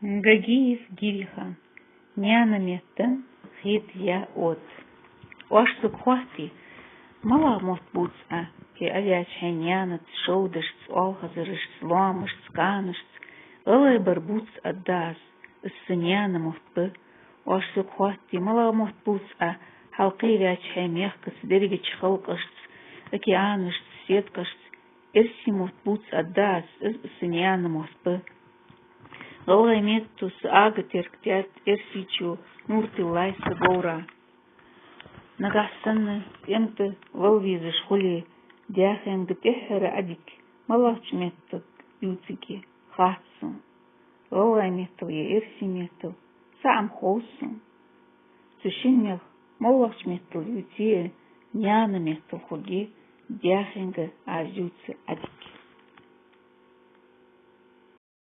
Гагиев Гириха, Няна Меттен, Хит я от. Оашсук хвати, мала мост буца, ки авиач хайнянат, шоудашц, олхазарышц, ломашц, канашц, алай барбуц аддас, السنيانة مهتب واشسك خواتي ملا مهتبوس حلقي رياج حيميخكس درجة خلقشت اكي آنشت سيدكشت ارسي مهتبوس الداس السنيانة مهتب غلغي ميتوس تركتات ارسيچو نورتي الله سبورا نغحسن امت والويزش خلي داخن بتحر عدك ملاش ميتك يوتيكي خاصن غلغي ميتو يرسي ميتو سام خوصن سوشينيخ ملاش ميتو يوتيه نيانا ميتو خلي داخن عجوت عدك